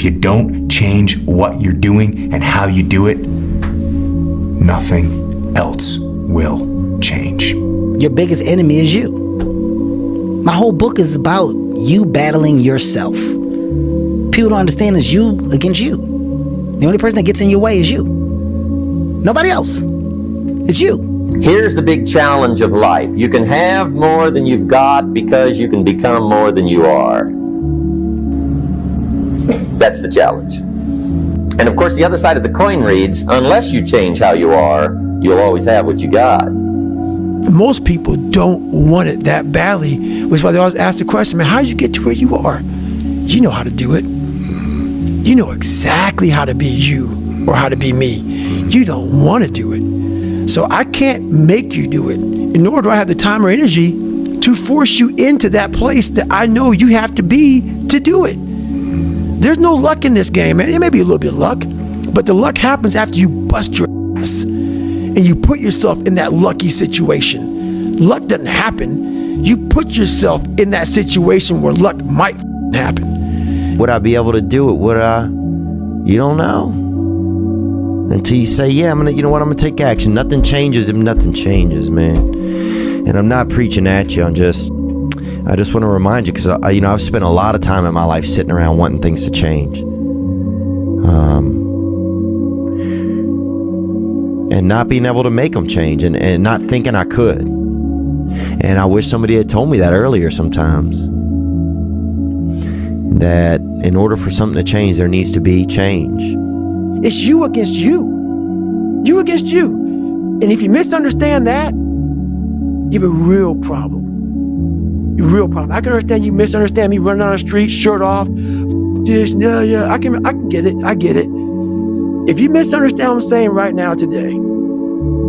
If you don't change what you're doing and how you do it, nothing else will change. Your biggest enemy is you. My whole book is about you battling yourself. People don't understand it's you against you. The only person that gets in your way is you. Nobody else. It's you. Here's the big challenge of life. You can have more than you've got because you can become more than you are. That's the challenge. And of course, the other side of the coin reads, unless you change how you are, you'll always have what you got. Most people don't want it that badly, which is why they always ask the question, man, how did you get to where you are? You know how to do it. You know exactly how to be you or how to be me. You don't want to do it. So I can't make you do it. Nor do I have the time or energy to force you into that place that I know you have to be to do it. There's no luck in this game, man. It may be a little bit of luck, but the luck happens after you bust your ass and you put yourself in that lucky situation. Luck doesn't happen. You put yourself in that situation where luck might happen. Would I be able to do it? Would I? You don't know. Until you say, yeah, I'm gonna take action. Nothing changes if nothing changes, man. And I'm not preaching at you. I just want to remind you, because I've spent a lot of time in my life sitting around wanting things to change, and not being able to make them change, and not thinking I could. And I wish somebody had told me that earlier sometimes, that in order for something to change, there needs to be change. It's you against you. You against you. And if you misunderstand that, you have a real problem. A real problem. I can understand you misunderstand me running down the street, shirt off. This, yeah, I can get it. I get it. If you misunderstand what I'm saying right now today,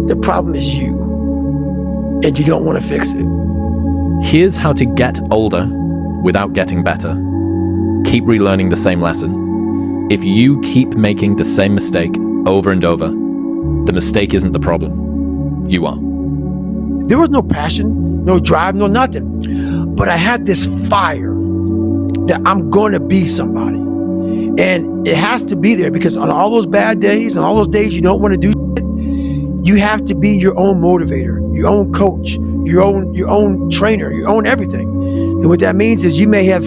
the problem is you. And you don't want to fix it. Here's how to get older without getting better. Keep relearning the same lesson. If you keep making the same mistake over and over, the mistake isn't the problem. You are. There was no passion, no drive, no nothing. But I had this fire that I'm going to be somebody. And it has to be there, because on all those bad days and all those days you don't want to do shit, you have to be your own motivator, your own coach, your own trainer, your own everything. And what that means is you may have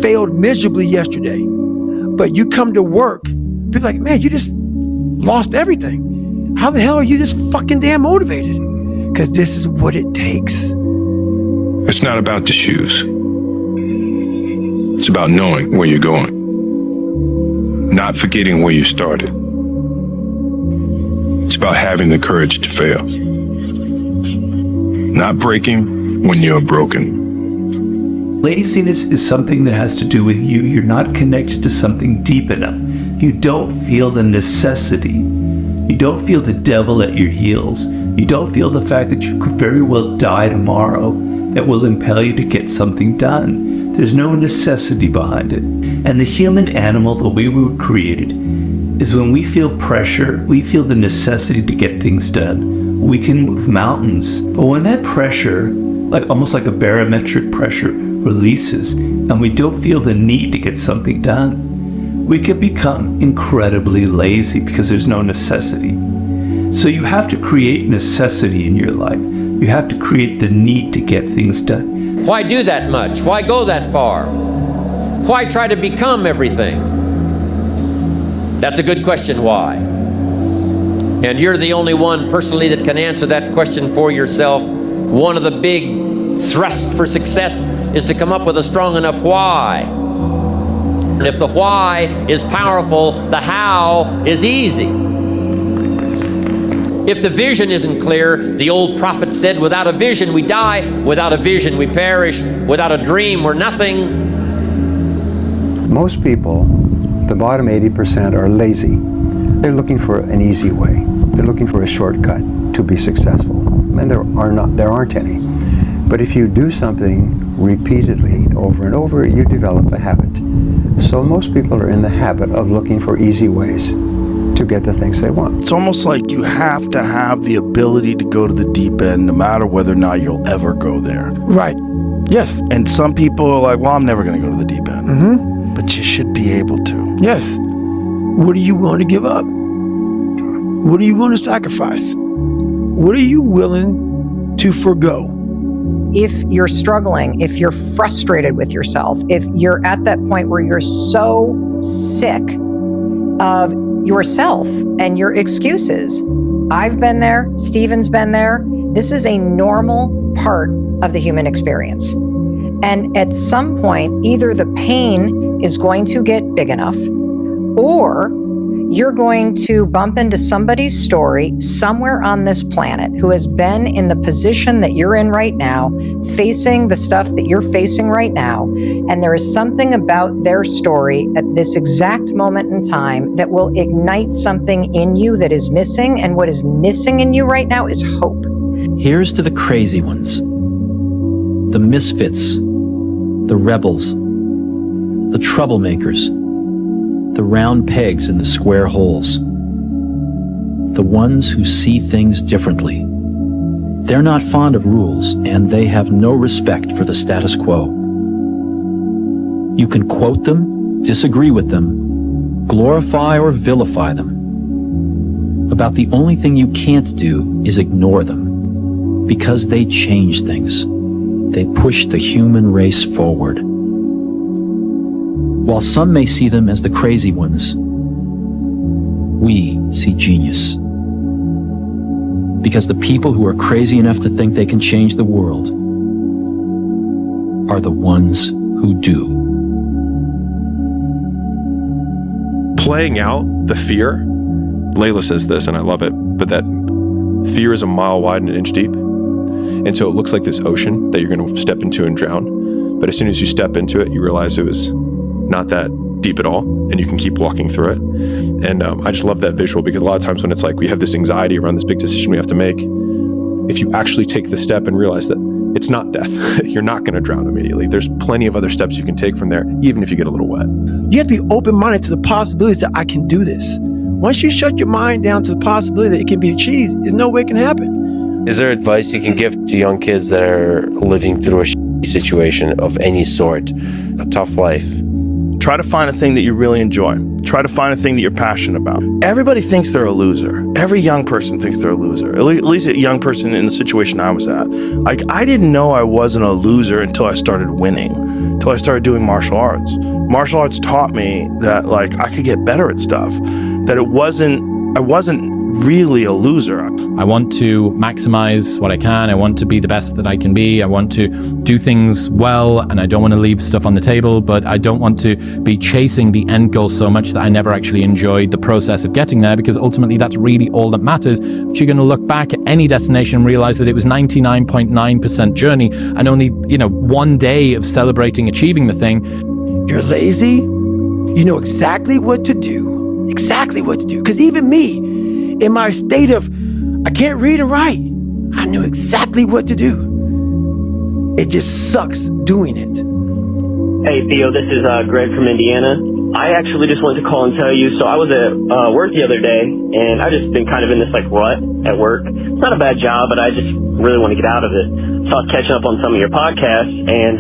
failed miserably yesterday, but you come to work, people are like, man, you just lost everything. How the hell are you just fucking damn motivated? Because this is what it takes. It's not about the shoes. It's about knowing where you're going. Not forgetting where you started. It's about having the courage to fail. Not breaking when you're broken. Laziness is something that has to do with you. You're not connected to something deep enough. You don't feel the necessity. You don't feel the devil at your heels. You don't feel the fact that you could very well die tomorrow that will impel you to get something done. There's no necessity behind it. And the human animal, the way we were created, is when we feel pressure, we feel the necessity to get things done. We can move mountains. But when that pressure, almost like a barometric pressure, releases, and we don't feel the need to get something done, we can become incredibly lazy because there's no necessity. So you have to create necessity in your life. You have to create the need to get things done. Why do that much? Why go that far? Why try to become everything? That's a good question, why? And you're the only one personally that can answer that question for yourself. One of the big thrusts for success is to come up with a strong enough why. And if the why is powerful, the how is easy. If the vision isn't clear, the old prophet said, without a vision we die, without a vision we perish, without a dream we're nothing. Most people, the bottom 80%, are lazy. They're looking for an easy way. They're looking for a shortcut to be successful. And there aren't any. But if you do something repeatedly, over and over, you develop a habit. So most people are in the habit of looking for easy ways to get the things they want. It's almost like you have to have the ability to go to the deep end no matter whether or not you'll ever go there. Right. Yes. And some people are like, well, I'm never going to go to the deep end. Mm-hmm. But but you should be able to. Yes. What are you willing to give up? What are you willing to sacrifice? What are you willing to forgo? If you're struggling, if you're frustrated with yourself, if you're at that point where you're so sick of yourself and your excuses, I've been there, Stephen's been there. This is a normal part of the human experience. And at some point, either the pain is going to get big enough, or you're going to bump into somebody's story somewhere on this planet who has been in the position that you're in right now, facing the stuff that you're facing right now. And there is something about their story at this exact moment in time that will ignite something in you that is missing. And what is missing in you right now is hope. Here's to the crazy ones, the misfits, the rebels, the troublemakers, the round pegs in the square holes, the ones who see things differently. They're not fond of rules, and they have no respect for the status quo. You can quote them, disagree with them, glorify or vilify them. About the only thing you can't do is ignore them, because they change things. They push the human race forward. While some may see them as the crazy ones, we see genius. Because the people who are crazy enough to think they can change the world are the ones who do. Playing out the fear, Layla says this, and I love it, but that fear is a mile wide and an inch deep. And so it looks like this ocean that you're going to step into and drown. But as soon as you step into it, you realize it was not that deep at all, and you can keep walking through it. And I just love that visual, because a lot of times when it's like we have this anxiety around this big decision we have to make, if you actually take the step and realize that it's not death, you're not going to drown immediately. There's plenty of other steps you can take from there, even if you get a little wet. You have to be open-minded to the possibilities that I can do this. Once you shut your mind down to the possibility that it can be achieved, there's no way it can happen. Is there advice you can give to young kids that are living through a situation of any sort, a tough life? Try to find a thing that you really enjoy. Try to find a thing that you're passionate about. Everybody thinks they're a loser. Every young person thinks they're a loser. At least a young person in the situation I was at. Like, I didn't know I wasn't a loser until I started winning, until I started doing martial arts. Martial arts taught me that, like, I could get better at stuff, that I wasn't really a loser. I want to maximize what I can. I want to be the best that I can be. I want to do things well, and I don't want to leave stuff on the table, but I don't want to be chasing the end goal so much that I never actually enjoyed the process of getting there, because ultimately that's really all that matters. But you're going to look back at any destination and realize that it was 99.9% journey and only, one day of celebrating achieving the thing. You're lazy, you know exactly what to do. Exactly what to do. Because even me, in my state of, I can't read and write, I knew exactly what to do. It just sucks doing it. Hey, Theo, this is Greg from Indiana. I actually just wanted to call and tell you, so I was at work the other day, and I just been kind of in this rut at work. It's not a bad job, but I just really want to get out of it. So I was catching up on some of your podcasts, and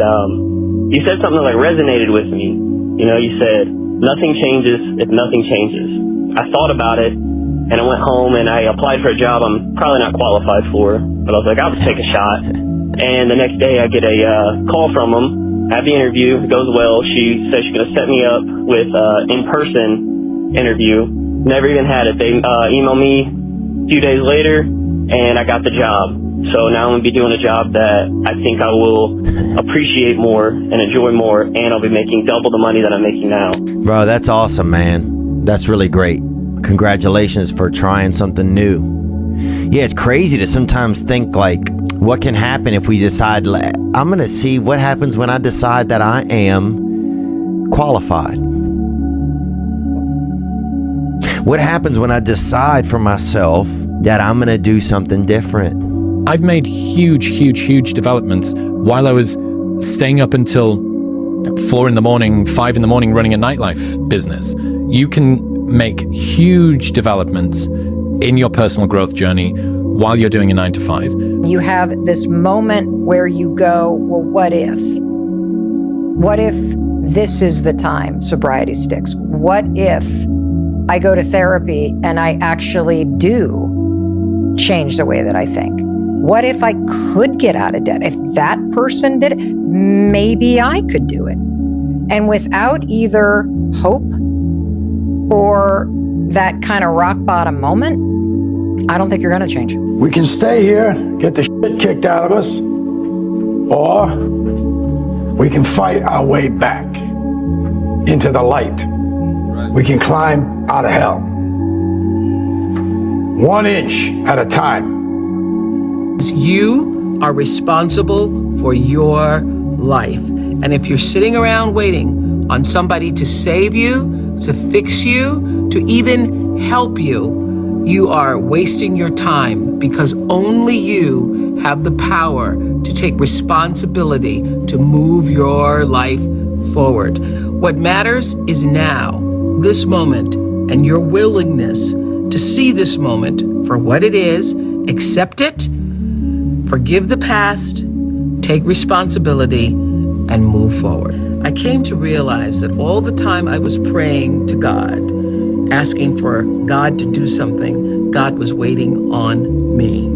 you said something that resonated with me. You said, nothing changes if nothing changes. I thought about it, and I went home and I applied for a job I'm probably not qualified for, but I was like, I'll just take a shot. And the next day I get a call from them, have the interview, it goes well. She says she's going to set me up with an in-person interview. Never even had it. They emailed me a few days later, and I got the job. So now I'm going to be doing a job that I think I will appreciate more and enjoy more, and I'll be making double the money that I'm making now. Bro, that's awesome, man. That's really great. Congratulations for trying something new. Yeah, it's crazy to sometimes think what can happen if we decide, I'm going to see what happens when I decide that I am qualified. What happens when I decide for myself that I'm going to do something different? I've made huge developments while I was staying up until 4 a.m, 5 a.m, running a nightlife business. You can make huge developments in your personal growth journey while you're doing a 9-to-5. You have this moment where you go, well, what if? What if this is the time sobriety sticks? What if I go to therapy and I actually do change the way that I think? What if I could get out of debt? If that person did it, maybe I could do it. And without either hope or that kind of rock bottom moment, I don't think you're going to change. We can stay here, get the shit kicked out of us, or we can fight our way back into the light. We can climb out of hell. 1 inch at a time. You are responsible for your life. And if you're sitting around waiting on somebody to save you, to fix you, to even help you, you are wasting your time, because only you have the power to take responsibility to move your life forward. What matters is now, this moment, and your willingness to see this moment for what it is, accept it, forgive the past, take responsibility, and move forward. I came to realize that all the time I was praying to God, asking for God to do something, God was waiting on me.